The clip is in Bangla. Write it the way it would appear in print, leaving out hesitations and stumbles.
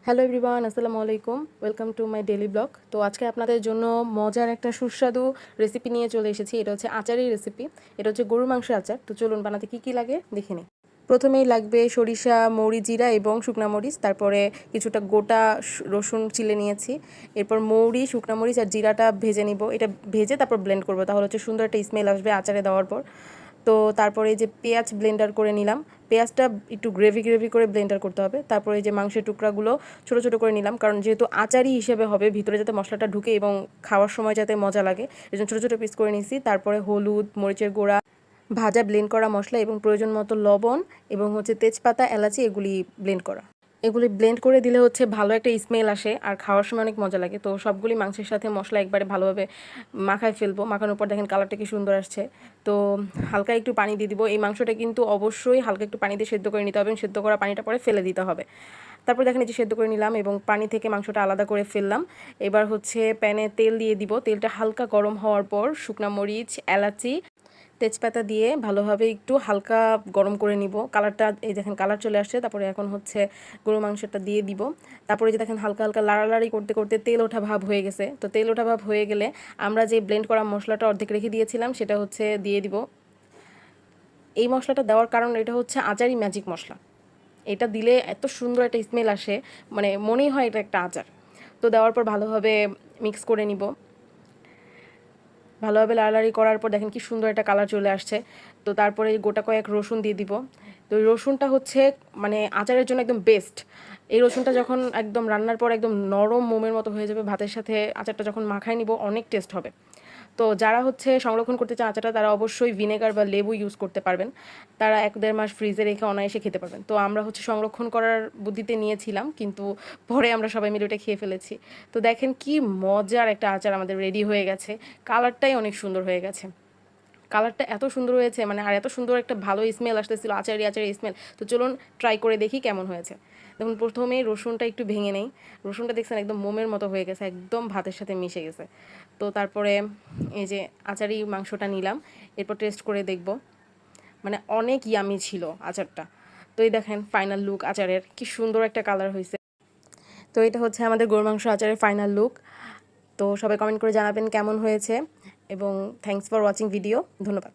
হ্যালো এভরিওয়ান, আসসালামু আলাইকুম। Welcome to my daily blog. তো আজকে আপনাদের জন্য মজার একটা সুস্বাদু রেসিপি নিয়ে চলে এসেছি। এটা হচ্ছে আচারের রেসিপি। এটা হচ্ছে গরুর মাংসের আচার। তো চলুন বানাতে কী কী লাগে দেখে নিই। প্রথমেই লাগবে সরিষা, মৌরি, জিরা এবং শুকনা মরিচ। তারপরে কিছুটা গোটা রসুন চিলে নিয়েছি। এরপর মৌরি, শুকনা মরিচ আর জিরাটা ভেজে নিব। এটা ভেজে তারপর ব্লেন্ড করবো, তাহলে হচ্ছে সুন্দর একটা স্মেল আসবে আচারে দেওয়ার পর। তো তারপরে এই যে পেঁয়াজ ব্লেন্ডার করে নিলাম। পেঁয়াজটা একটু গ্রেভি গ্রেভি করে ব্লেন্ডার করতে হবে। তারপরে এই যে মাংসের টুকরাগুলো ছোটো ছোটো করে নিলাম, কারণ যেহেতু আচারই হিসেবে হবে, ভিতরে যাতে মশলাটা ঢুকে এবং খাওয়ার সময় যাতে মজা লাগে, এই জন্য ছোটো ছোটো পিস করে নিয়েছি। তারপরে হলুদ, মরিচের গুঁড়া, ভাজা ব্লেন্ড করা মশলা এবং প্রয়োজন মতো লবণ এবং হচ্ছে তেজপাতা, এলাচি এগুলি ব্লেন্ড করা। এগুলি ব্লেন্ড করে দিলে হচ্ছে ভালো একটা স্মেল আসে আর খাওয়ার সময় অনেক মজা লাগে। তো সবগুলি মাংসের সাথে মশলা একবারে ভালোভাবে মাখায় ফেলবো। মাখানোর পর দেখেন কালারটা কি সুন্দর আসছে। তো হালকা একটু পানি দিয়ে দিব। এই মাংসটা কিন্তু অবশ্যই হালকা একটু পানি দিয়ে সেদ্ধ করে নিতে হবে এবং সেদ্ধ করা পানিটা পরে ফেলে দিতে হবে। তারপর দেখেন এই যে সেদ্ধ করে নিলাম এবং পানি থেকে মাংসটা আলাদা করে ফেললাম। এবার হচ্ছে প্যানে তেল দিয়ে দিব। তেলটা হালকা গরম হওয়ার পর শুকনা মরিচ, এলাচি, তেজপাতা দিয়ে ভালোভাবে একটু হালকা গরম করে নিব। কালারটা এই দেখেন কালার চলে আসছে। তারপরে এখন হচ্ছে গরু মাংসটা দিয়ে দিব। তারপরে যে দেখেন হালকা হালকা লাড়ালাড়ি করতে করতে তেল ওঠা ভাব হয়ে গেছে। তো তেল ওঠা ভাব হয়ে গেলে আমরা যে ব্লেন্ড করা মশলাটা অর্ধেক রেখে দিয়েছিলাম সেটা হচ্ছে দিয়ে দিব। এই মশলাটা দেওয়ার কারণ এটা হচ্ছে আচারই ম্যাজিক মশলা। এটা দিলে এত সুন্দর একটা স্মেল আসে, মানে মনেই হয় এটা একটা আচার। তো দেওয়ার পর ভালোভাবে মিক্স করে নিব। ভালোভাবে লাড়ালাড়ি করার পর দেখেন কি সুন্দর একটা কালার চলে আসছে। তো তারপরে গোটা কয়েক রসুন দিয়ে দিব। তো এই রসুনটা হচ্ছে মানে আচারের জন্য একদম বেস্ট। এই রসুনটা যখন একদম রান্নার পর একদম নরম মোমের মতো হয়ে যাবে, ভাতের সাথে আচারটা যখন মাখায় নিব অনেক টেস্ট হবে। তো যারা হচ্ছে সংরক্ষণ করতে চান আচারটা, তারা অবশ্যই ভিনেগার বা লেবু ইউজ করতে পারবেন। তারা 1-1.5 মাস ফ্রিজে রেখে অনায়াসে খেতে পারবেন। তো আমরা হচ্ছে সংরক্ষণ করার বুদ্ধিতে নিয়েছিলাম, কিন্তু পরে আমরা সবাই মিলে ওটা খেয়ে ফেলেছি। তো দেখেন কি মজার একটা আচার আমাদের রেডি হয়ে গেছে। কালারটাই অনেক সুন্দর হয়ে গেছে। কালারটা এত সুন্দর হয়েছে, মানে আর এত সুন্দর একটা ভালো স্মেল আসতেছিল, আচারি আচারি স্মেল। তো চলুন ট্রাই করে দেখি কেমন হয়েছে। দেখুন প্রথমেই রসুনটা একটু ভেঙে নেই। রসুনটা দেখছেন একদম মোমের মতো হয়ে গেছে, একদম ভাতের সাথে মিশে গেছে। তো তারপরে এই যে আচারি মাংসটা নিলাম, এরপর টেস্ট করে দেখব। মানে অনেক ইয়ামি ছিল আচারটা। তো এই দেখেন ফাইনাল লুক আচারের, কি সুন্দর একটা কালার হয়েছে। তো এটা হচ্ছে আমাদের গরুর মাংস আচারের ফাইনাল লুক। তো সবাই কমেন্ট করে জানাবেন কেমন হয়েছে এবং থ্যাঙ্কস ফর ওয়াচিং ভিডিও। ধন্যবাদ।